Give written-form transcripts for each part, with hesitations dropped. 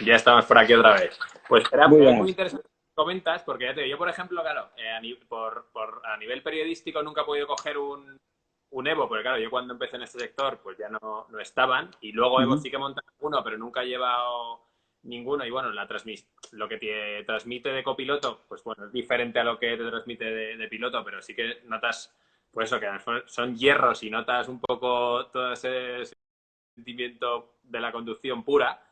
Ya estamos por aquí otra vez. Pues era Muy muy buenas. interesante lo que comentas, porque ya te digo, yo, por ejemplo, claro, a nivel periodístico nunca he podido coger un Evo, porque claro, yo cuando empecé en este sector, pues ya no estaban, y luego Evo Ujú. sí que he montado uno, pero nunca he llevado ninguno, y bueno, lo que te transmite de copiloto, pues bueno, es diferente a lo que te transmite de piloto, pero sí que notas, pues eso, que son hierros y notas un poco todo ese sentimiento de la conducción pura.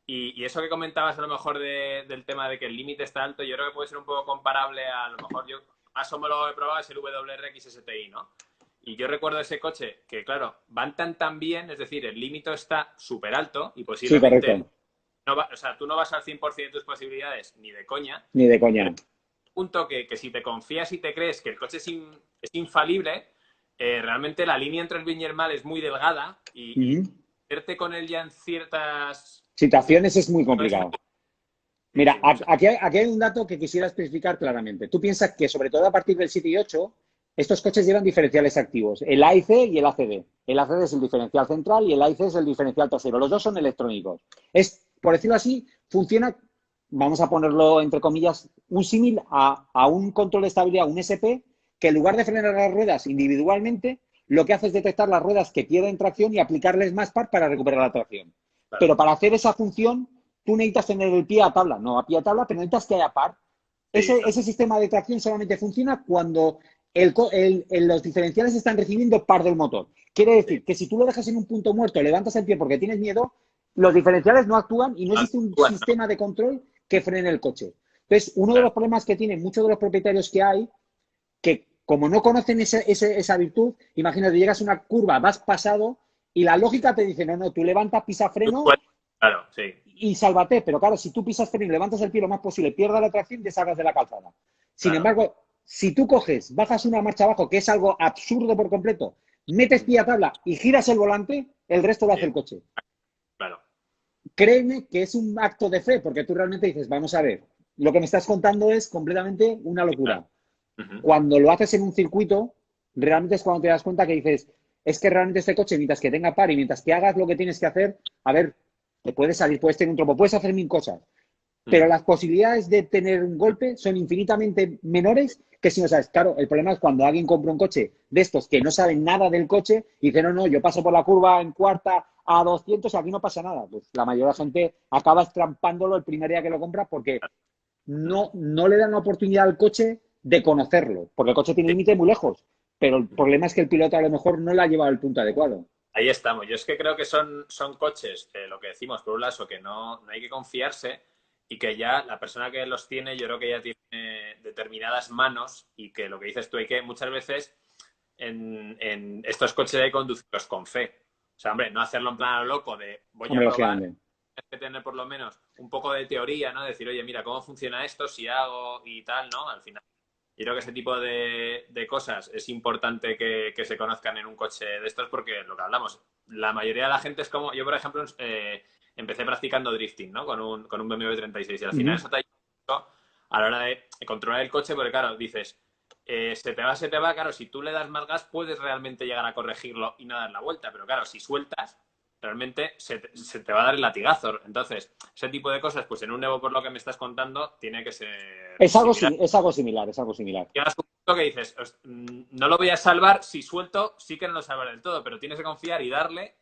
Y eso que comentabas a lo mejor del tema de que el límite está alto, yo creo que puede ser un poco comparable a lo mejor yo más o menos lo he probado es el WRX STI, ¿no? Y yo recuerdo ese coche que, claro, van tan bien, es decir, el límite está súper alto y Sí, posiblemente correcto. no va, o sea, tú no vas al 100% de tus posibilidades ni de coña, Ni de pero coña. es un punto que si te confías y te crees que el coche es infalible, realmente la línea entre el bien y el mal es muy delgada y Ujú. verte con él ya en ciertas Situaciones es muy no es muy... complicado. Sí, Mira, sí, o sea, aquí hay un dato que quisiera especificar claramente. Tú piensas que sobre todo a partir del 7 y 8, estos coches llevan diferenciales activos, el AIC y el ACD. El ACD es el diferencial central y el AIC es el diferencial trasero. Los dos son electrónicos. Es, por decirlo así, funciona, vamos a ponerlo entre comillas, un símil a un control de estabilidad, un SP, que en lugar de frenar las ruedas individualmente, lo que hace es detectar las ruedas que pierden tracción y aplicarles más par para recuperar la tracción. claro. Pero para hacer esa función, tú necesitas tener el pie a tabla, no a pie a tabla, pero necesitas que haya par. Sí, Ese sistema de tracción solamente funciona cuando los diferenciales están recibiendo par del motor. Quiere sí. decir que si tú lo dejas en un punto muerto, levantas el pie porque tienes miedo, los diferenciales no actúan y no existe un Bueno, ¿no? sistema de control que frene el coche. Entonces, uno de Claro. los problemas que tienen muchos de los propietarios que hay, que como no conocen esa virtud, imagínate, llegas a una curva, vas pasado y la lógica te dice, no, no, tú levantas, pisa freno Claro, sí. y sálvate. Pero claro, si tú pisas freno y levantas el pie lo más posible, pierdas la tracción, te salgas de la calzada. Sin Claro. embargo, si tú coges, bajas una marcha abajo, que es algo absurdo por completo, metes pie a tabla y giras el volante, el resto lo hace Sí, el coche. claro. Créeme que es un acto de fe, porque tú realmente dices, vamos a ver, lo que me estás contando es completamente una Sí, claro. locura. Ujú. Cuando lo haces en un circuito, realmente es cuando te das cuenta que dices, es que realmente este coche, mientras que tenga par y mientras que hagas lo que tienes que hacer, a ver, te puedes salir, puedes tener un tropo, puedes hacer mil cosas, pero Mm. las posibilidades de tener un golpe son infinitamente menores que si no sabes. Claro, el problema es cuando alguien compra un coche de estos que no saben nada del coche y dice, no, no, yo paso por la curva en cuarta a 200 y aquí no pasa nada. Pues la mayoría de la gente acaba estrampándolo el primer día que lo compra porque no le dan la oportunidad al coche de conocerlo, porque el coche tiene Sí. límite muy lejos, pero el problema es que el piloto a lo mejor no la ha llevado al punto adecuado. Ahí estamos. Yo es que creo que son coches, lo que decimos, por un lado, que no hay que confiarse y que ya la persona que los tiene, yo creo que ya tiene determinadas manos y que lo que dices tú, hay que muchas veces en estos coches hay que conducirlos con fe. O sea, hombre, no hacerlo en plan a lo loco de voy a Hombre, probar, lógicamente. hay que tener por lo menos un poco de teoría, ¿no? Decir, oye, mira, ¿cómo funciona esto? Si hago y tal, ¿no? Al final. Yo creo que ese tipo de cosas es importante que se conozcan en un coche de estos porque lo que hablamos, la mayoría de la gente es como, yo por ejemplo empecé practicando drifting, ¿no? Con un BMW 36 y al final Uh-huh. eso te ayuda mucho a la hora de controlar el coche porque claro, dices, se te va, claro, si tú le das más gas puedes realmente llegar a corregirlo y no dar la vuelta, pero claro, si sueltas, realmente se te va a dar el latigazo. Entonces, ese tipo de cosas, pues en un Evo, por lo que me estás contando, tiene que ser similar. Es algo similar, es algo similar. Llegas a un punto que dices, no lo voy a salvar, si suelto, sí que no lo salvaré del todo, pero tienes que confiar y darle,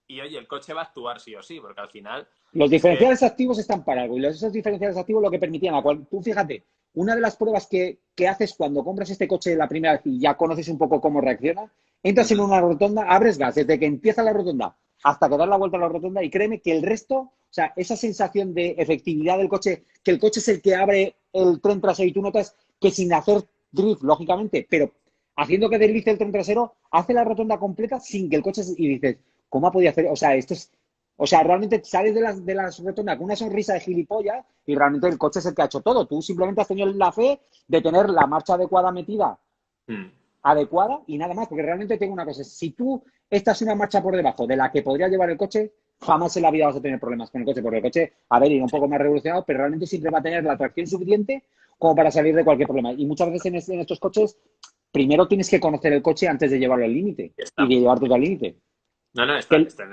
y oye, el coche va a actuar sí o sí, porque al final Los es que, diferenciales activos están para algo y esos diferenciales activos lo que permitían, tú fíjate, una de las pruebas que haces cuando compras este coche la primera vez y ya conoces un poco cómo reacciona, entras en una rotonda, abres gas desde que empieza la rotonda hasta que das la vuelta a la rotonda y créeme que el resto, o sea, esa sensación de efectividad del coche, que el coche es el que abre el tren trasero y tú notas que sin hacer drift, lógicamente, pero haciendo que deslice el tren trasero, hace la rotonda completa sin que el coche, y dices, ¿cómo ha podido hacer? O sea, esto es, o sea, realmente sales de las rotondas con una sonrisa de gilipollas y realmente el coche es el que ha hecho todo. Tú simplemente has tenido la fe de tener la marcha adecuada metida, adecuada y nada más, porque realmente tengo una cosa, si tú estás una marcha por debajo de la que podría llevar el coche, jamás en la vida vas a tener problemas con el coche, porque el coche, a ver, irá un poco más revolucionado, pero realmente siempre va a tener la tracción suficiente como para salir de cualquier problema. Y muchas veces en estos coches, primero tienes que conocer el coche antes de llevarlo al límite y de estamos. llevarte al límite. No, no, Que está.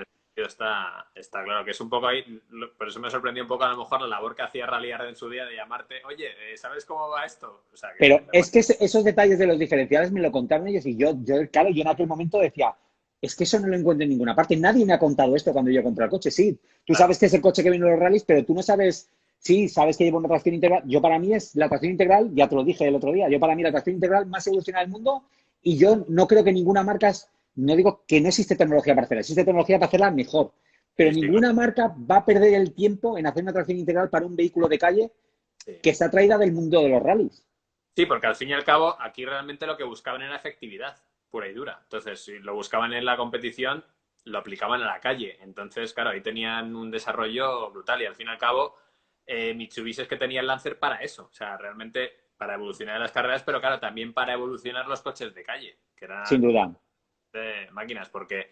está claro que es un poco ahí, por eso me sorprendió un poco a lo mejor la labor que hacía Rallyhard en su día de llamarte, oye, ¿sabes cómo va esto? O sea, Pero que, es que esos detalles de los diferenciales me lo contaron ellos y claro, yo en aquel momento decía, es que eso no lo encuentro en ninguna parte. Nadie me ha contado esto cuando yo compré el coche. Sí, tú claro, sabes que es el coche que viene en los rallies, pero tú no sabes, sí, sabes que lleva una tracción integral. Yo para mí es la tracción integral, ya te lo dije el otro día, yo para mí la tracción integral más evolucionada del mundo y yo no creo que ninguna marca, no digo que no existe tecnología para hacerla, existe tecnología para hacerla mejor, pero sí, sí, claro. ninguna marca va a perder el tiempo en hacer una tracción integral para un vehículo de calle Sí. que está traída del mundo de los rallies. Sí, porque al fin y al cabo aquí realmente lo que buscaban era efectividad pura y dura. Entonces, si lo buscaban en la competición, lo aplicaban a la calle. Entonces, claro, ahí tenían un desarrollo brutal y al fin y al cabo Mitsubishi es que tenía el Lancer para eso. O sea, realmente para evolucionar en las carreras, pero claro, también para evolucionar los coches de calle, que Sin eran duda. máquinas, porque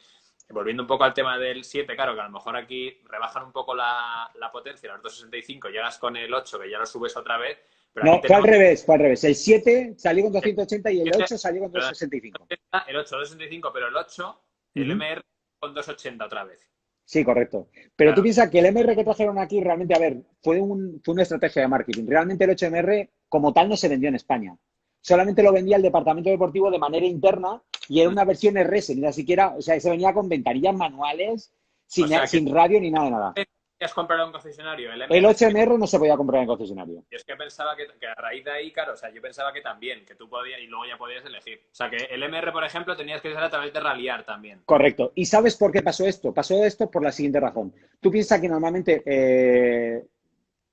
volviendo un poco al tema del 7, claro, que a lo mejor aquí rebajan un poco la potencia, los 265, llegas con el 8, que ya lo subes otra vez, pero aquí No, fue al tenemos revés, fue al revés. El 7 salió con el 280 y el 7, 8 salió con perdón, 265. el 8, 265, pero el 8, el Ujú. MR con 280 otra vez. Sí, correcto. Pero tú Claro, piensas que el MR que trajeron aquí realmente, a ver, fue una estrategia de marketing. Realmente el 8MR como tal no se vendió en España. Solamente lo vendía el departamento deportivo de manera interna y era una versión RS, ni siquiera, o sea, se venía con ventanillas manuales, o sea que sin radio ni nada de nada. has comprado un concesionario, el El MR sí que... 8MR no se podía comprar en concesionario. Yo es que pensaba que a raíz de ahí, claro, o sea, yo pensaba que también, que tú podías y luego ya podías elegir. O sea, que el MR, por ejemplo, tenías que ser a través de Rallyar también. Correcto. ¿Y sabes por qué pasó esto? Pasó esto por la siguiente razón. Tú piensas que normalmente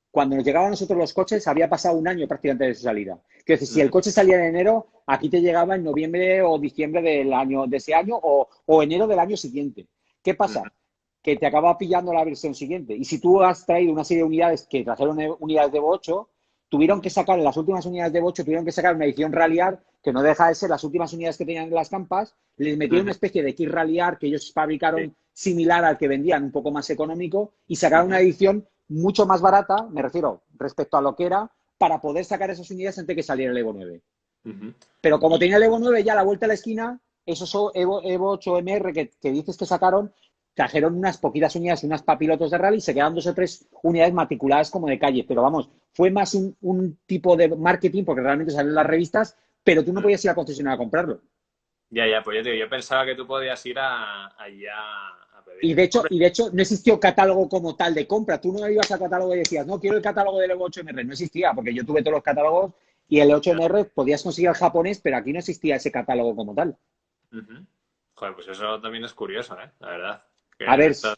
cuando nos llegaban a nosotros los coches había pasado un año prácticamente de su salida. Que si el coche salía en enero, aquí te llegaba en noviembre o diciembre de ese año o enero del año siguiente. ¿Qué pasa? Que te acaba pillando la versión siguiente. Y si tú has traído una serie de unidades que trajeron unidades de Evo 8, tuvieron que sacar, las últimas unidades de Evo 8, tuvieron que sacar una edición Rallyar que no deja de ser las últimas unidades que tenían en las campas, les metieron una especie de kit Rallyar que ellos Sí. fabricaron similar al que vendían, un poco más económico, y sacaron una edición mucho más barata, me refiero, respecto a lo que era, para poder sacar esas unidades antes de que saliera el Evo 9. Pero como Y tenía el Evo 9 ya a la vuelta de la esquina, esos Evo 8 MR que dices que sacaron, trajeron unas poquitas unidades, unas papilotos de rally, y se quedaron 2 o 3 unidades matriculadas como de calle. Pero vamos, fue más un tipo de marketing, porque realmente salen en las revistas, pero tú no podías ir a concesionar a comprarlo. ya, pues yo te digo, yo pensaba que tú podías ir allí a Y pedirlo. de hecho, Hombre, y de hecho, no existió catálogo como tal de compra. Tú no ibas al catálogo y decías, no, quiero el catálogo del Evo 8MR. No existía, porque yo tuve todos los catálogos y el 8MR podías conseguir el japonés, pero aquí no existía ese catálogo como tal. joder, pues eso también es curioso, ¿eh? La verdad. Que A de ver, esto...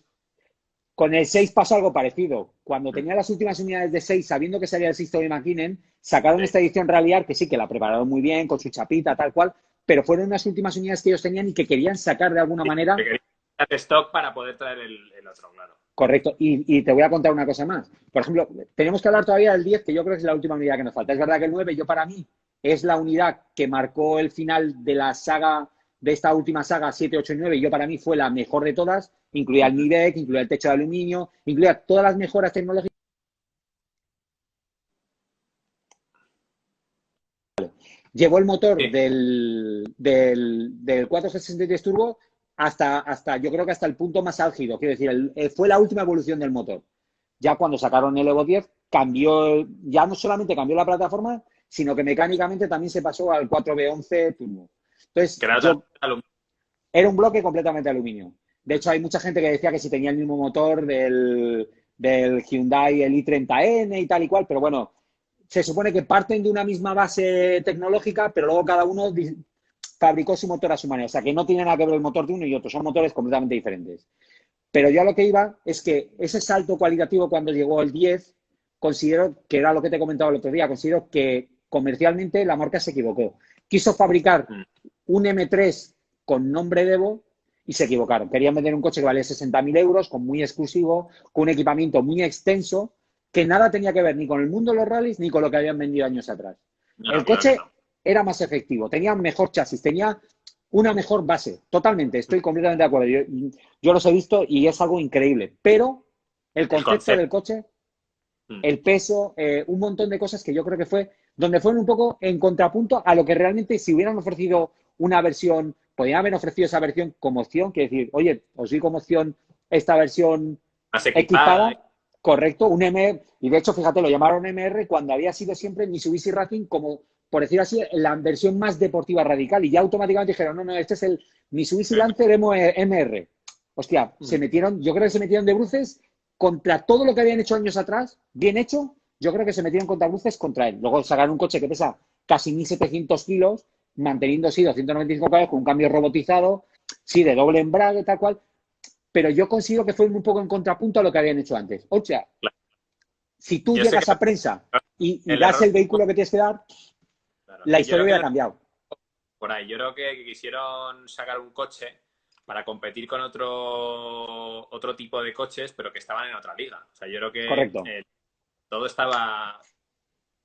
con el 6 pasó algo parecido. Cuando tenía las últimas unidades de 6, sabiendo que salía el Sixto de McKinnon, sacaron Sí. esta edición Rallyar, que sí, que la prepararon muy bien, con su chapita, tal cual, pero fueron las últimas unidades que ellos tenían y que querían sacar de alguna Sí, que manera. quería hacer stock para poder traer el otro, claro. Correcto. Y te voy a contar una cosa más. Por ejemplo, tenemos que hablar todavía del 10, que yo creo que es la última unidad que nos falta. Es verdad que el 9, yo para mí, es la unidad que marcó el final de la saga, de esta última saga 7, 8 y 9. Y yo para mí fue la mejor de todas. Incluía el MIDEC, incluía el techo de aluminio, incluía todas las mejoras tecnológicas. Llevó el motor Sí, del 463 Turbo yo creo que hasta el punto más álgido. Quiero decir, fue la última evolución del motor. Ya cuando sacaron el Evo 10, cambió, ya no solamente cambió la plataforma, sino que mecánicamente también se pasó al 4V11 Turbo. que Entonces, era yo totalmente era un bloque completamente de aluminio. De hecho, hay mucha gente que decía que si tenía el mismo motor del Hyundai el i30N y tal y cual, pero bueno, se supone que parten de una misma base tecnológica, pero luego cada uno fabricó su motor a su manera. O sea, que no tiene nada que ver el motor de uno y otro, son motores completamente diferentes. Pero yo a lo que iba es que ese salto cualitativo cuando llegó el 10, considero que era lo que te he comentado el otro día, considero que comercialmente la marca se equivocó. Quiso fabricar un M3 con nombre de Evo y se equivocaron. Querían vender un coche que valía 60.000 euros, con muy exclusivo, con un equipamiento muy extenso, que nada tenía que ver ni con el mundo de los rallies ni con lo que habían vendido años atrás. No, El claro que coche no. era más efectivo, tenía un mejor chasis, tenía una mejor base. Totalmente, estoy completamente de acuerdo. Yo los he visto y es algo increíble. Pero el El concepto concepto. del coche, el peso, un montón de cosas que yo creo que fue donde fueron un poco en contrapunto a lo que realmente si hubieran ofrecido una versión, podrían haber ofrecido esa versión como opción, que decir, oye, os doy como opción esta versión Más equipada. equipada, correcto, un MR, y de hecho, fíjate, lo llamaron MR cuando había sido siempre Mitsubishi Racing como, por decirlo así, la versión más deportiva radical, y ya automáticamente dijeron, no, no, este es el Mitsubishi Lancer MR. Hostia, se metieron, yo creo que se metieron de bruces contra todo lo que habían hecho años atrás, bien hecho, yo creo que se metieron contra bruces contra él. Luego sacaron un coche que pesa casi 1.700 kilos, manteniendo sí 295 caballos con un cambio robotizado, sí, de doble embrague, tal cual, pero yo considero que fue un poco en contrapunto a lo que habían hecho antes. O sea, Claro. si tú Yo sé que llegas a prensa y el das error, el vehículo que tienes que dar, claro, la yo historia creo que hubiera cambiado. por ahí. Yo creo que quisieron sacar un coche para competir con otro tipo de coches, pero que estaban en otra liga. O sea, yo creo que Correcto, todo estaba.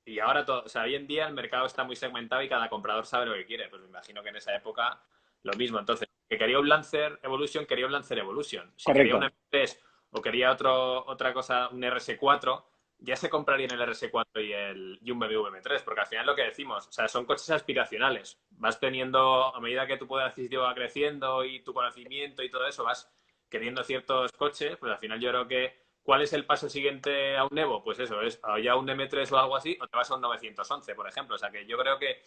Y ahora todo, o sea, hoy en día el mercado está muy segmentado y cada comprador sabe lo que quiere. Pues me imagino que en esa época lo mismo. Entonces, que quería un Lancer Evolution, quería un Lancer Evolution. Si quería un correcto. M3 o quería otra cosa, un RS4, ya se comprarían el RS4 y un BMW M3, porque al final lo que decimos, o sea, son coches aspiracionales. Vas teniendo, a medida que tu poder adquisitivo va creciendo y tu conocimiento y todo eso, vas queriendo ciertos coches, pues al final yo creo que ¿cuál es el paso siguiente a un Evo? Pues eso, es ya un M3 o algo así, o te vas a un 911, por ejemplo. O sea que yo creo que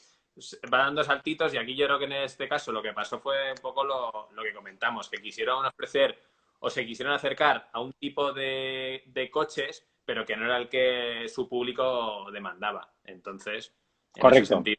va dando saltitos y aquí yo creo que en este caso lo que pasó fue un poco lo que comentamos, que quisieron ofrecer o se quisieron acercar a un tipo de coches, pero que no era el que su público demandaba. Entonces, en ese Correcto. sentido,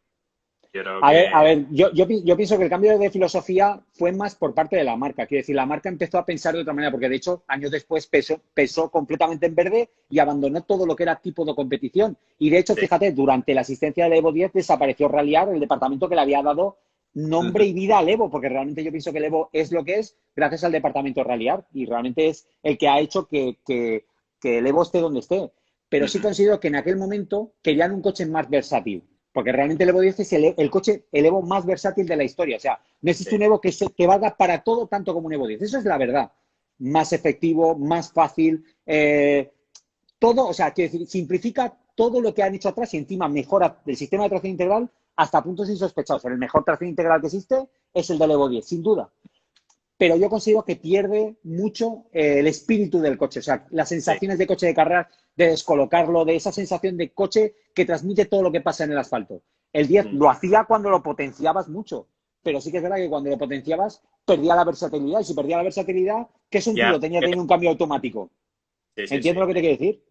yo creo A que ver, yo pienso que el cambio de filosofía fue más por parte de la marca. Quiero decir, la marca empezó a pensar de otra manera, porque de hecho, años después pesó completamente en verde y abandonó todo lo que era tipo de competición. Y de hecho, sí. fíjate, durante la asistencia del Evo 10 desapareció Ralliar, el departamento que le había dado nombre y vida al Evo, porque realmente yo pienso que el Evo es lo que es gracias al departamento Ralliar y realmente es el que ha hecho que el Evo esté donde esté. Pero sí considero que en aquel momento querían un coche más versátil. Porque realmente el Evo 10 es el coche, el Evo más versátil de la historia. O sea, no existe Sí. un Evo que valga para todo tanto como un Evo 10. Eso es la verdad. Más efectivo, más fácil, todo, o sea, quiero decir, simplifica todo lo que han hecho atrás y encima mejora el sistema de tracción integral hasta puntos insospechados. El mejor tracción integral que existe es el del Evo 10, sin duda. Pero yo considero que pierde mucho el espíritu del coche, o sea, las Sí. sensaciones de coche de carrera, de descolocarlo, de esa sensación de coche que transmite todo lo que pasa en el asfalto. El 10 lo hacía cuando lo potenciabas mucho, pero sí que es verdad que cuando lo potenciabas perdía la versatilidad, y si perdía la versatilidad, ¿qué Ya. sentido tenía tener un cambio automático? Sí, sí, ¿Entiendes sí. lo que te quiero decir?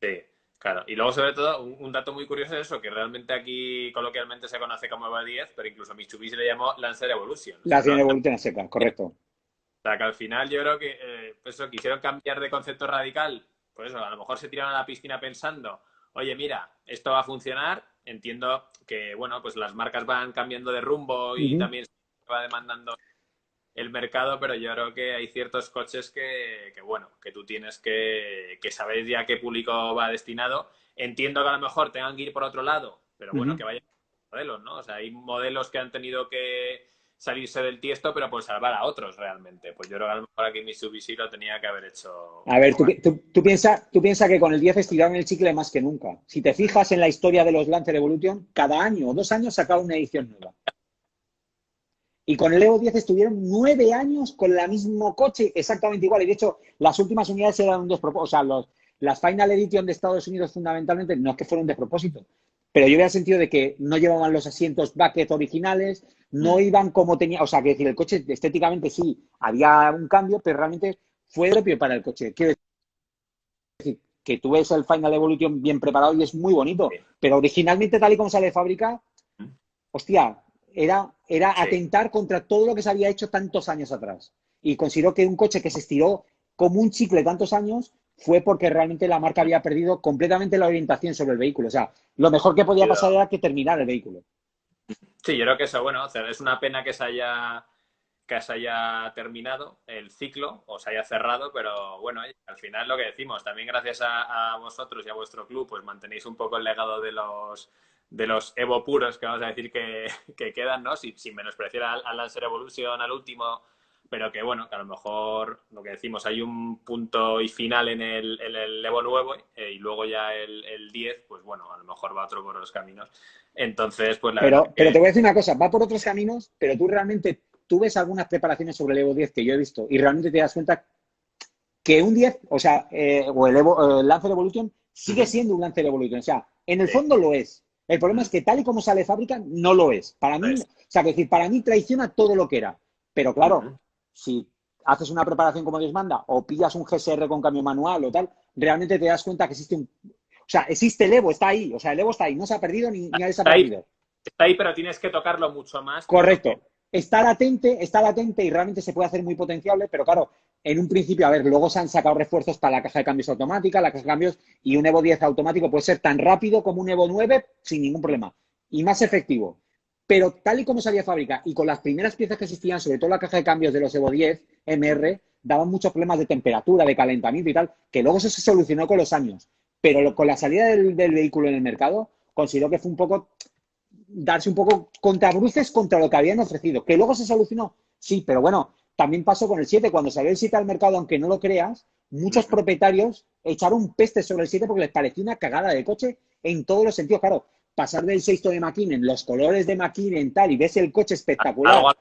Sí, claro. Y luego, sobre todo, un dato muy curioso es eso, que realmente aquí coloquialmente se conoce como Evo 10, pero incluso Mitsubishi le llamó Lancer Evolution. O La sea, acción evolutiva seca, correcto. o sea, que al final yo creo que pues eso, quisieron cambiar de concepto radical. Pues eso, a lo mejor se tiraron a la piscina pensando, oye, mira, esto va a funcionar. Entiendo que, bueno, pues las marcas van cambiando de rumbo Uh y -huh. también se va demandando el mercado, pero yo creo que hay ciertos coches que bueno, que tú tienes que saber ya qué público va destinado. Entiendo que a lo mejor tengan que ir por otro lado, pero Uh bueno, -huh. que vayan modelos, ¿no? O sea, hay modelos que han tenido que salirse del tiesto, pero por salvar a otros realmente. Pues yo creo que a lo mejor aquí Mitsubishi lo tenía que haber hecho A un ver, poco más. tú piensa que con el 10 estiraron el chicle más que nunca. Si te fijas en la historia de los Lancer Evolution, cada año o 2 años sacaba una edición nueva. Y con el Evo 10 estuvieron 9 años con el mismo coche exactamente igual. Y de hecho, las últimas unidades eran un despropósito. O sea, las Final Edition de Estados Unidos fundamentalmente no es que fueran un despropósito. Pero yo había sentido de que no llevaban los asientos bucket originales, no iban como tenía. O sea, que decir, el coche estéticamente sí, había un cambio, pero realmente fue propio para el coche. Quiero decir, que tú ves el Final Evolution bien preparado y es muy bonito. Pero originalmente, tal y como sale de fábrica, hostia, era Sí, atentar contra todo lo que se había hecho tantos años atrás. Y considero que un coche que se estiró como un chicle tantos años fue porque realmente la marca había perdido completamente la orientación sobre el vehículo. O sea, lo mejor que podía pasar era que terminara el vehículo. sí, yo creo que eso, bueno, o sea, es una pena que se haya terminado el ciclo o se haya cerrado, pero bueno, al final lo que decimos, también gracias a vosotros y a vuestro club, pues mantenéis un poco el legado de los Evo puros, que vamos a decir que quedan, ¿no? Sin menospreciar al Lancer Evolution, al último, pero que bueno, que a lo mejor lo que decimos, hay un punto y final en el Evo nuevo y luego ya el 10, pues bueno, a lo mejor va otro por los caminos. Entonces, pues la verdad Pero que te voy a decir una cosa, va por otros caminos, pero tú realmente, tú ves algunas preparaciones sobre el Evo 10 que yo he visto y realmente te das cuenta que un 10, o sea, o el Lancer Evolution sigue siendo un Lancer Evolution. O sea, en el Sí. fondo lo es. El problema es que tal y como sale de fábrica, no lo es. Para mí, o Pues, sea, que decir, para mí traiciona todo lo que era. Pero claro, ujú. si haces una preparación como Dios manda o pillas un GSR con cambio manual o tal, realmente te das cuenta que existe un... O sea, existe el Evo, está ahí. O sea, el Evo está ahí. No se ha perdido ni ha Está ahí, desaparecido. está ahí, pero tienes que tocarlo mucho más de lo que... Correcto. Está latente y realmente se puede hacer muy potenciable, pero claro, en un principio, a ver, luego se han sacado refuerzos para la caja de cambios automática, la caja de cambios, y un Evo 10 automático puede ser tan rápido como un Evo 9 sin ningún problema y más efectivo. Pero tal y como salía de fábrica y con las primeras piezas que existían, sobre todo la caja de cambios de los Evo 10 MR, daban muchos problemas de temperatura, de calentamiento y tal, que luego eso se solucionó con los años. Pero con la salida del vehículo en el mercado, considero que fue un poco darse un poco contra bruces contra lo que habían ofrecido. ¿Que luego se solucionó? Sí, pero bueno, también pasó con el 7. Cuando salió el 7 al mercado, aunque no lo creas, muchos propietarios echaron peste sobre el 7 porque les parecía una cagada de coche en todos los sentidos. Claro, pasar del 6 de McKinnon, los colores de McKinnon tal, y ves el coche espectacular. Algo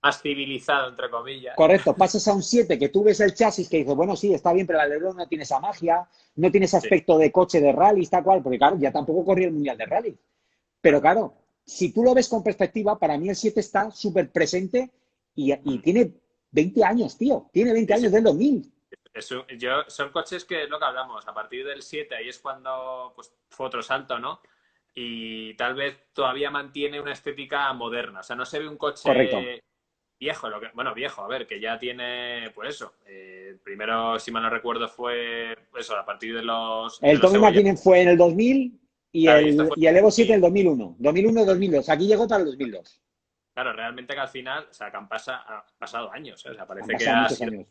más civilizado, entre comillas. Correcto, pasas a un 7 que tú ves el chasis que dices, bueno, sí, está bien, pero el Alero no tiene esa magia, no tiene ese Sí, aspecto de coche de rally, tal cual, porque claro, ya tampoco corrió el Mundial de Rally. Pero claro. claro, si tú lo ves con perspectiva, para mí el 7 está súper presente y tiene 20 años, tío. Tiene 20 Sí, sí. años del 2000. Son coches que es lo que hablamos. A partir del 7 ahí es cuando pues, fue otro salto, ¿no? Y tal vez todavía mantiene una estética moderna. O sea, no se ve un Correcto. coche viejo, bueno, viejo, a ver, que ya tiene, pues eso. Primero, si mal no recuerdo, fue eso, a partir de El los Tommy cebollas. McKinnon fue en el 2000 y Claro, y esto el, fue. y el Evo 7 en el 2001. 2001-2002. Aquí llegó para el 2002. Claro, realmente que al final, o sea, que ha pasado años, ¿eh? O sea, Han parece que pasado ha muchos sido años.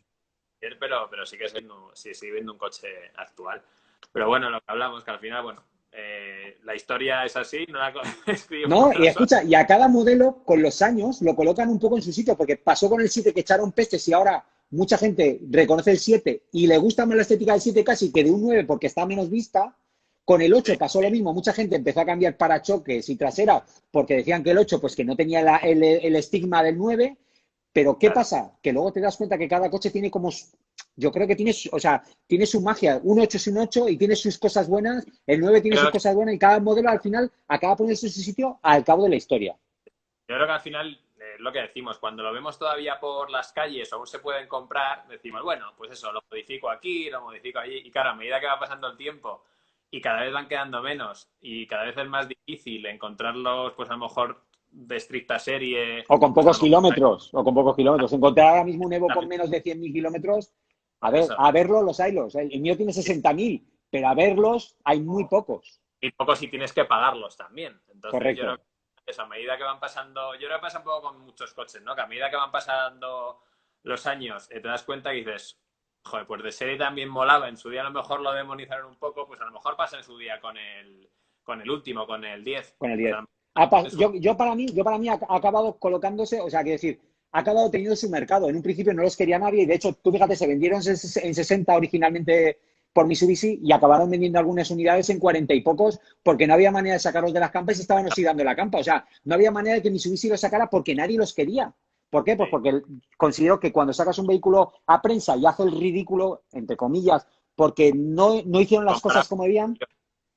ayer, pero sí, sigue viendo un coche actual. Pero bueno, lo que hablamos, que al final, bueno, la historia es así, no la escribimos No, y nosotros. escucha, y a cada modelo con los años lo colocan un poco en su sitio, porque pasó con el 7 que echaron pestes y ahora mucha gente reconoce el 7 y le gusta más la estética del 7 casi que de un 9 porque está menos vista. Con el Sí, 8 pasó lo mismo, mucha gente empezó a cambiar parachoques y trasera porque decían que el 8 pues que no tenía el estigma del 9. Pero ¿qué claro. pasa? Que luego te das cuenta que cada coche tiene como, yo creo que tiene, o sea, tiene su magia. Un 8 es un 8 y tiene sus cosas buenas, el 9 tiene sus Creo que, cosas buenas y cada modelo al final acaba poniéndose en su sitio al cabo de la historia. yo creo que al final, lo que decimos, cuando lo vemos todavía por las calles, aún se pueden comprar, decimos, bueno, pues eso, lo modifico aquí, lo modifico allí, y claro, a medida que va pasando el tiempo y cada vez van quedando menos y cada vez es más difícil encontrarlos, pues a lo mejor de estricta serie, O con pues a pocos lo mejor kilómetros, o con pocos kilómetros. Encontrar ahora mismo un Evo con menos de 100.000 kilómetros, por eso. a verlo los haylos. El mío tiene 60.000, pero a verlos hay muy pocos. Y poco si tienes que pagarlos también. Entonces, yo creo Correcto. que eso, a medida que van pasando, yo creo que pasa un poco con muchos coches, ¿no? Que a medida que van pasando los años, te das cuenta y dices, joder, pues de serie también molaba, en su día a lo mejor lo demonizaron un poco, pues a lo mejor pasa en su día con el último, con el 10. Con el Pues 10. a lo mejor es un... Yo para mí ha acabado colocándose, o sea, quiero decir, ha acabado teniendo su mercado. En un principio no los quería nadie y de hecho, tú fíjate, se vendieron en 60 originalmente por Mitsubishi y acabaron vendiendo algunas unidades en 40 y pocos porque no había manera de sacarlos de las campas y se estaban oxidando en la campa. O sea, no había manera de que Mitsubishi los sacara porque nadie los quería. ¿Por qué? Pues Sí, porque considero que cuando sacas un vehículo a prensa y hace el ridículo, entre comillas, porque no hicieron las cosas comprar, como debían,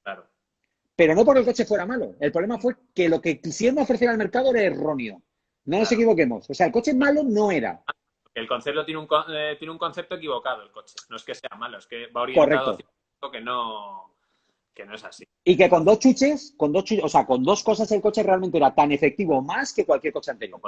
claro. pero no porque el coche fuera malo. El problema fue que lo que quisieron ofrecer al mercado era erróneo. No nos Claro. equivoquemos. O sea, el coche malo no era. El concepto tiene un concepto equivocado el coche. No es que sea malo, es que va orientado Correcto. hacia algo que no es así. Y que o sea, con dos cosas el coche realmente era tan efectivo más que cualquier coche anterior.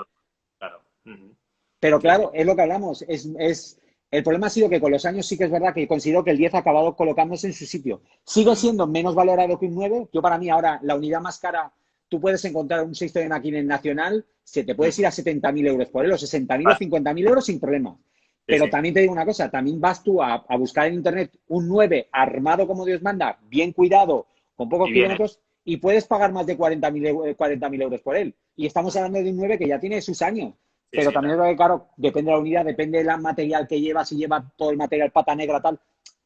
Claro. Ujú. Pero Sí, sí. claro, es lo que hablamos. El problema ha sido que con los años sí que es verdad que considero que el 10 ha acabado colocándose en su sitio. Sigue Mm. siendo menos valorado que un 9. Yo para mí ahora la unidad más cara, tú puedes encontrar un 6 de máquina en Nacional, se te puedes Mm. ir a 70.000 euros por él, o 60.000 o Vale. 50.000 euros sin problema. Sí, Pero sí. también te digo una cosa, también vas tú a buscar en internet un 9 armado como Dios manda, bien cuidado, con pocos Y viene. kilómetros, y puedes pagar más de 40.000 euros por él. Y estamos hablando de un 9 que ya tiene sus años. Sí, Pero sí, también es verdad que, claro, depende de la unidad, depende del material que lleva, si lleva todo el material pata negra, tal.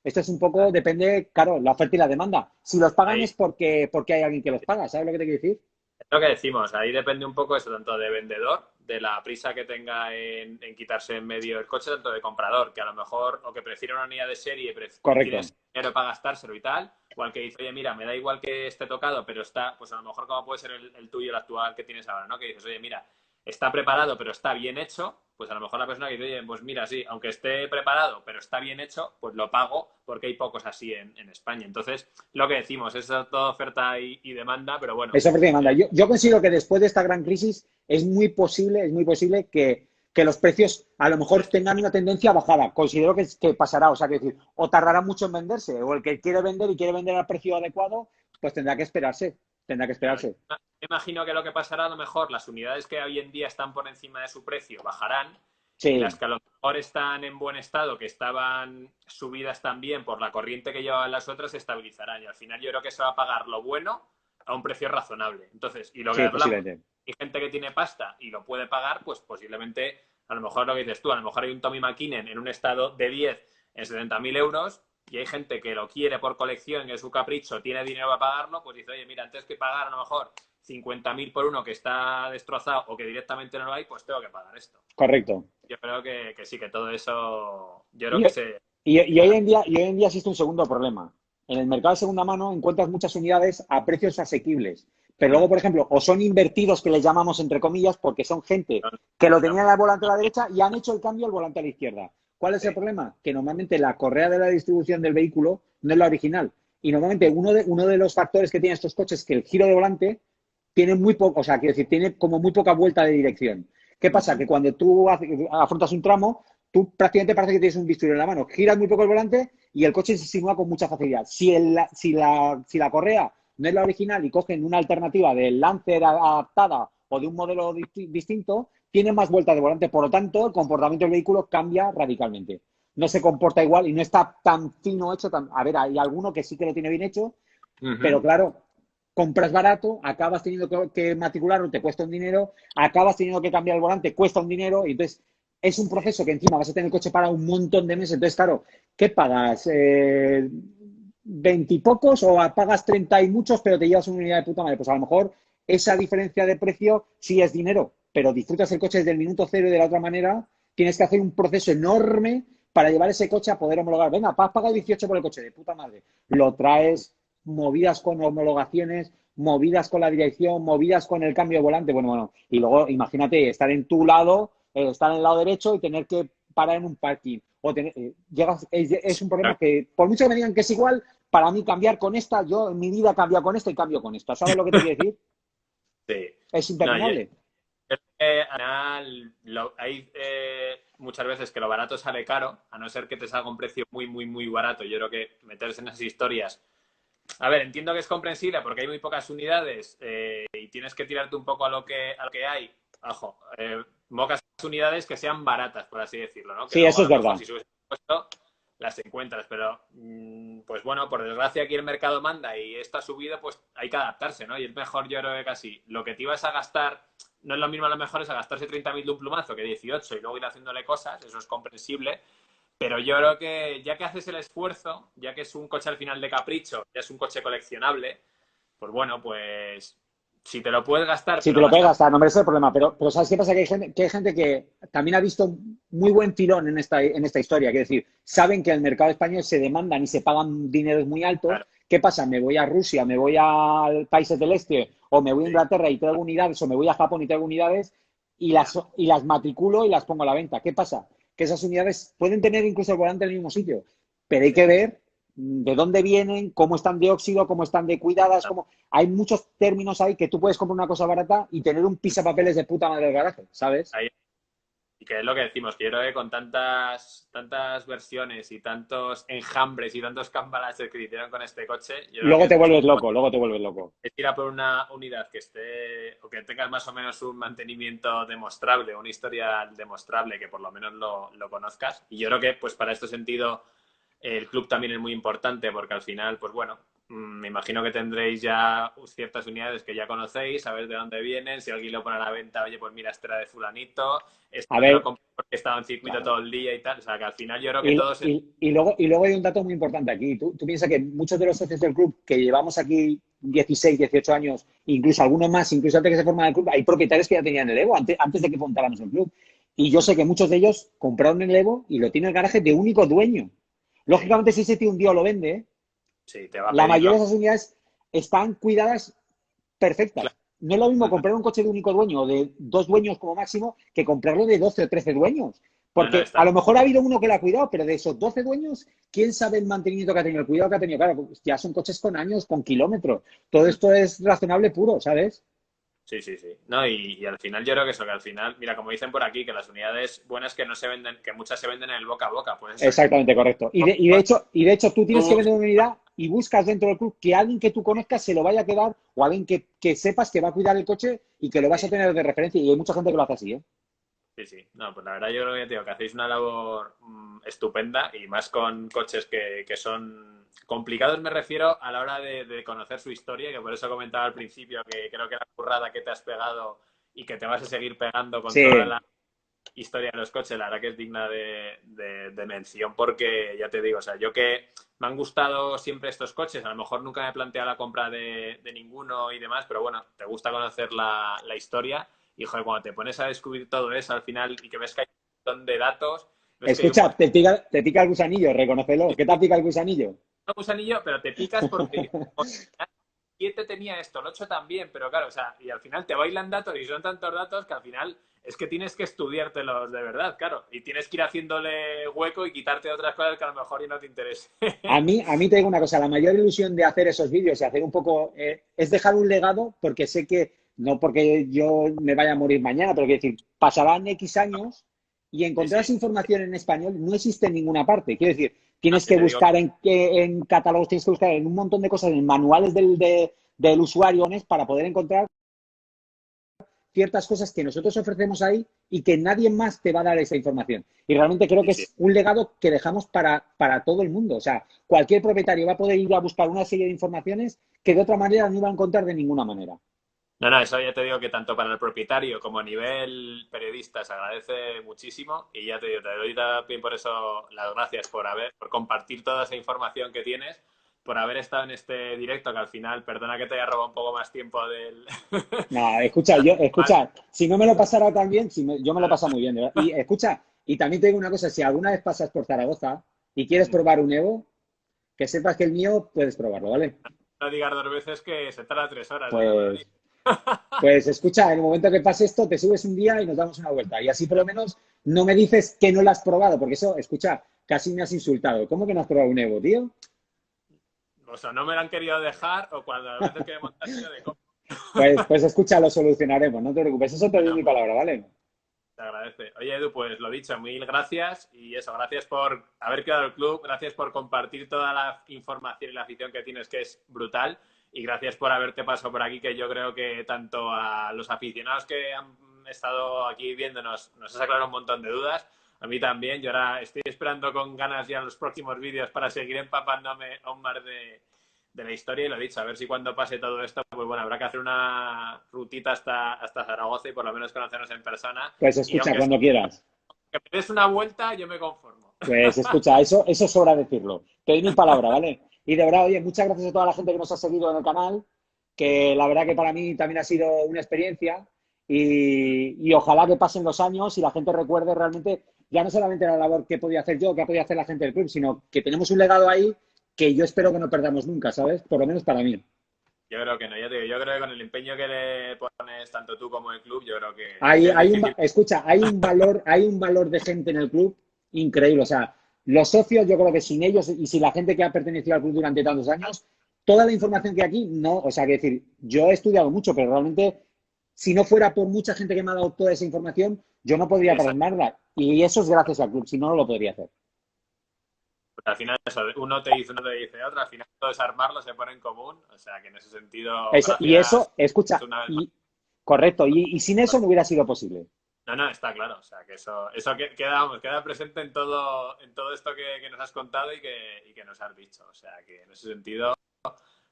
Esto es un poco, depende, claro, la oferta y la demanda. Si los pagan ahí, es porque hay alguien que los paga, ¿sabes lo que te quiero decir? lo que decimos, ahí depende un poco eso, tanto de vendedor, de la prisa que tenga en quitarse en medio el coche, tanto de comprador, que a lo mejor, o que prefiere una unidad de serie y Correcto. tienes dinero para gastárselo y tal, o al que dice, oye, mira, me da igual que esté tocado, pero está, pues a lo mejor como puede ser el tuyo, el actual que tienes ahora, ¿no? Que dices, oye, mira, está preparado, pero está bien hecho, pues a lo mejor la persona que dice, oye, pues mira, sí, aunque esté preparado, pero está bien hecho, pues lo pago porque hay pocos así en España. Entonces, lo que decimos, es toda oferta y demanda, pero bueno. Eso porque manda. Yo considero que después de esta gran crisis es muy posible que los precios a lo mejor tengan una tendencia a bajada. Considero que pasará, o sea, que decir, o tardará mucho en venderse, o el que quiere vender y quiere vender al precio adecuado, pues tendrá que esperarse, tendrá que Claro, esperarse. me imagino que lo que pasará a lo mejor, las unidades que hoy en día están por encima de su precio bajarán y las Sí, que a lo mejor están en buen estado, que estaban subidas también por la corriente que llevaban las otras, se estabilizarán. Y al final yo creo que se va a pagar lo bueno a un precio razonable. Entonces, y lo que sí, hablamos, posiblemente. hay gente que tiene pasta y lo puede pagar, pues posiblemente, a lo mejor lo que dices tú, a lo mejor hay un Tommy McKinnon en un estado de 10 en 70.000 euros y hay gente que lo quiere por colección, que es su capricho, tiene dinero para pagarlo, pues dice, oye, mira, antes que pagar a lo mejor 50.000 por uno que está destrozado o que directamente no lo hay, pues tengo que pagar esto. Correcto. Yo creo que sí, que todo eso, yo creo Y, que se... y hoy en día existe un segundo problema. En el mercado de segunda mano encuentras muchas unidades a precios asequibles. Pero luego, por ejemplo, o son invertidos, que les llamamos entre comillas, porque son gente que lo tenían al volante a la derecha y han hecho el cambio al volante a la izquierda. ¿Cuál es el problema? Que normalmente la correa de la distribución del vehículo no es la original. Y normalmente uno de los factores que tienen estos coches es que el giro de volante tiene muy poco, o sea, quiero decir, tiene como muy poca vuelta de dirección. ¿Qué pasa? Que cuando tú afrontas un tramo, tú prácticamente parece que tienes un bisturí en la mano. Giras muy poco el volante y el coche se simula con mucha facilidad. Si la correa no es la original y cogen una alternativa del Lancer adaptada o de un modelo distinto, tiene más vuelta de volante. Por lo tanto, el comportamiento del vehículo cambia radicalmente. No se comporta igual y no está tan fino hecho. A ver, hay alguno que sí que lo tiene bien hecho, pero claro, compras barato, acabas teniendo que matricularlo, te cuesta un dinero, acabas teniendo que cambiar el volante, cuesta un dinero, y entonces es un proceso que encima vas a tener el coche para un montón de meses. Entonces, claro, ¿qué pagas? ¿20 y pocos o pagas 30 y muchos, pero te llevas una unidad de puta madre? Pues a lo mejor esa diferencia de precio sí es dinero, pero disfrutas el coche desde el minuto cero y de la otra manera tienes que hacer un proceso enorme para llevar ese coche a poder homologar. Venga, has pagado 18 por el coche, de puta madre. Lo traes, movidas con homologaciones, movidas con la dirección, movidas con el cambio de volante. Bueno. Y luego imagínate estar en tu lado, estar en el lado derecho y tener que parar en un parking. Es un problema que, por mucho que me digan que es igual, para mí cambiar con esta, yo en mi vida he cambiado con esta y cambio con esta. ¿Sabes lo que te quiero decir? Sí. Es No, imperdonable. es que al final hay muchas veces que lo barato sale caro, a no ser que te salga un precio muy, muy, muy barato. Yo creo que meterse en esas historias. A ver, entiendo que es comprensible porque hay muy pocas unidades y tienes que tirarte un poco a lo que hay. Ojo, pocas unidades que sean baratas, por así decirlo, ¿no? Que Sí, luego eso a es lo mejor verdad. si subes el costo las encuentras, pero pues bueno, por desgracia aquí el mercado manda y esto ha subido, pues hay que adaptarse, ¿no? Y es mejor, yo creo que casi lo que te ibas a gastar, no es lo mismo a lo mejor es a gastarse 30.000 de un plumazo que 18 y luego ir haciéndole cosas, eso es comprensible, pero yo creo que ya que haces el esfuerzo, ya que es un coche al final de capricho, ya es un coche coleccionable, pues bueno, pues si te lo puedes gastar, Si te pero lo puedes gastar... gastar, no merece el problema. Pero ¿sabes qué pasa? Que hay gente que también ha visto muy buen tirón en esta historia. Quiero decir, saben que en el mercado español se demandan y se pagan dineros muy altos. Claro, ¿Qué pasa? Me voy a Rusia, me voy a países del este, o me voy a sí, Inglaterra y traigo unidades, o me voy a Japón y traigo unidades, y ya, las matriculo y las pongo a la venta. ¿Qué pasa? Que esas unidades pueden tener incluso el volante en el mismo sitio, pero hay sí. que ver de dónde vienen, cómo están de óxido, cómo están de cuidadas, hay muchos términos ahí que tú puedes comprar una cosa barata y tener un pisapapeles de puta madre del garaje, ¿sabes? Ahí. Y que es lo que decimos, que yo creo que con tantas versiones y tantos enjambres y tantos cambalaches que hicieron con este coche, yo creo que Luego te es vuelves un loco, luego te vuelves loco. es ir a por una unidad que esté o que tengas más o menos un mantenimiento demostrable, una historia demostrable que por lo menos lo conozcas. Y yo creo que pues para este sentido el club también es muy importante porque al final, pues bueno, me imagino que tendréis ya ciertas unidades que ya conocéis, sabéis de dónde vienen, si alguien lo pone a la venta, oye, pues mira, este era de fulanito, A esto me lo ver, compré porque estaba en circuito claro. todo el día y tal. O sea, que al final yo creo que Y, todos... y luego hay un dato muy importante aquí. Tú piensas que muchos de los socios del club que llevamos aquí 16, 18 años, incluso algunos más, incluso antes de que se formara el club, hay propietarios que ya tenían el Evo antes de que montáramos el club. Y yo sé que muchos de ellos compraron el Evo y lo tiene el garaje de único dueño. Lógicamente, si ese tío un día lo vende, Sí, te va a la mayoría pedirlo. de esas unidades están cuidadas perfectas. Claro. No es lo mismo comprar un coche de único dueño o de 2 dueños como máximo que comprarlo de 12 o 13 dueños. No, no, Porque a está. lo mejor ha habido uno que lo ha cuidado, pero de esos 12 dueños, ¿quién sabe el mantenimiento que ha tenido, el cuidado que ha tenido? Claro, pues ya son coches con años, con kilómetros. Todo esto es razonable puro, ¿sabes? Sí, sí, sí. No, y al final yo creo que eso, que al final, mira, como dicen por aquí, que las unidades buenas que no se venden, que muchas se venden en el boca a boca, pues eso, que Exactamente, correcto. Y de hecho, tú tienes que vender una unidad y buscas dentro del club que alguien que tú conozcas se lo vaya a quedar o alguien que sepas que va a cuidar el coche y que lo vas sí, a tener de referencia. Y hay mucha gente que lo hace así, ¿eh? sí, sí. No, pues la verdad yo creo que, tío, que hacéis una labor estupenda y más con coches que son complicados, me refiero a la hora de conocer su historia, que por eso comentaba al principio que creo que la currada que te has pegado y que te vas a seguir pegando con toda Sí, la historia de los coches, la verdad que es digna de mención porque, ya te digo, o sea, yo que me han gustado siempre estos coches, a lo mejor nunca me he planteado la compra de ninguno y demás, pero bueno, te gusta conocer la historia y, joder, cuando te pones a descubrir todo eso al final y que ves que hay un montón de datos, ves que hay un escucha, montón te pica el gusanillo, reconócelo. ¿Qué te pica el gusanillo? de gusanillo, pero te picas porque dices, "Joder, el 7 tenía esto, el 8 también, pero claro, o sea, y al final te bailan datos y son tantos datos que al final es que tienes que estudiártelos de verdad, claro, y tienes que ir haciéndole hueco y quitarte otras cosas que a lo mejor y no te interesen. A mí te digo una cosa, la mayor ilusión de hacer esos vídeos y hacer un poco, es dejar un legado porque sé que, no porque yo me vaya a morir mañana, pero quiero decir, pasarán X años y Sí, encontrar sí. esa información en español no existe en ninguna parte. Quiero decir, No, tienes yo que te digo, buscar en catálogos, tienes que buscar en un montón de cosas, en manuales del usuario para poder encontrar ciertas cosas que nosotros ofrecemos ahí y que nadie más te va a dar esa información. Y realmente creo sí, que sí. es un legado que dejamos para todo el mundo. O sea, cualquier propietario va a poder ir a buscar una serie de informaciones que de otra manera no iba a encontrar de ninguna manera. No, no, eso ya te digo que tanto para el propietario como a nivel periodista se agradece muchísimo y ya te digo, te doy también por eso las gracias por compartir toda esa información que tienes, por haber estado en este directo que al final, perdona que te haya robado un poco más tiempo del... No, escucha, de si no me lo pasara tan bien, yo me lo Claro. paso muy bien, de verdad. Y escucha, y también te digo una cosa, si alguna vez pasas por Zaragoza y quieres probar un Evo, que sepas que el mío puedes probarlo, ¿vale? No digas dos veces que se tarda 3 horas, no te lo digo. Pues Pues escucha, en el momento que pase esto, te subes un día y nos damos una vuelta. Y así por lo menos no me dices que no lo has probado, porque eso, escucha, casi me has insultado. ¿Cómo que no has probado un Evo, tío? O sea, no me lo han querido dejar o cuando las veces que he montado ha sido de copa. Pues escucha, lo solucionaremos, no te preocupes. Eso te doy Bueno, mi pues palabra, ¿vale? te agradece. Oye, Edu, pues lo dicho, mil gracias y eso, gracias por haber creado el club, gracias por compartir toda la información y la afición que tienes, que es brutal, y gracias por haberte pasado por aquí, que yo creo que tanto a los aficionados que han estado aquí viéndonos nos has aclarado un montón de dudas, a mí también. Yo ahora estoy esperando con ganas ya los próximos vídeos para seguir empapándome aún más de la historia y lo he dicho, a ver si cuando pase todo esto, pues bueno, habrá que hacer una rutita hasta Zaragoza y por lo menos conocernos en persona. Pues Y escucha, aunque cuando quieras. me des una vuelta, yo me conformo. Pues escucha, eso sobra decirlo. Te doy mi palabra, ¿vale? Y de verdad, oye, muchas gracias a toda la gente que nos ha seguido en el canal, que la verdad que para mí también ha sido una experiencia y ojalá que pasen los años y la gente recuerde realmente ya no solamente la labor que podía hacer yo, que podía hacer la gente del club, sino que tenemos un legado ahí que yo espero que no perdamos nunca, ¿sabes? Por lo menos para mí. Yo creo que no, ya te digo, yo creo que con el empeño que le pones tanto tú como el club, yo creo Hay, que es hay un, difícil. escucha, hay un valor de gente en el club increíble. O sea, los socios, yo creo que sin ellos y sin la gente que ha pertenecido al club durante tantos años, toda la información que hay aquí, no, o sea, que decir, yo he estudiado mucho, pero realmente, si no fuera por mucha gente que me ha dado toda esa información, yo no podría Esa, plasmarla. Y eso es gracias al club, si no, no lo podría hacer. porque al final eso, uno te dice otro, al final todo es armarlo, se pone en común, o sea que en ese sentido, Y gracias eso, escucha, una vez más. y correcto, y sin eso no hubiera sido posible. No, no, está claro. O sea, que eso queda, vamos, queda presente en todo esto que nos has contado y que nos has dicho. O sea, que en ese sentido,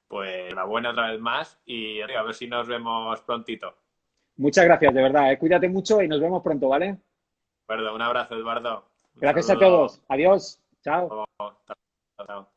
pues enhorabuena otra vez más y a ver si nos vemos prontito. Muchas gracias, de verdad. Cuídate mucho y nos vemos pronto, ¿vale? Bueno, un abrazo, Eduardo. Un Gracias a saludo. todos. Adiós. Chao. Chao.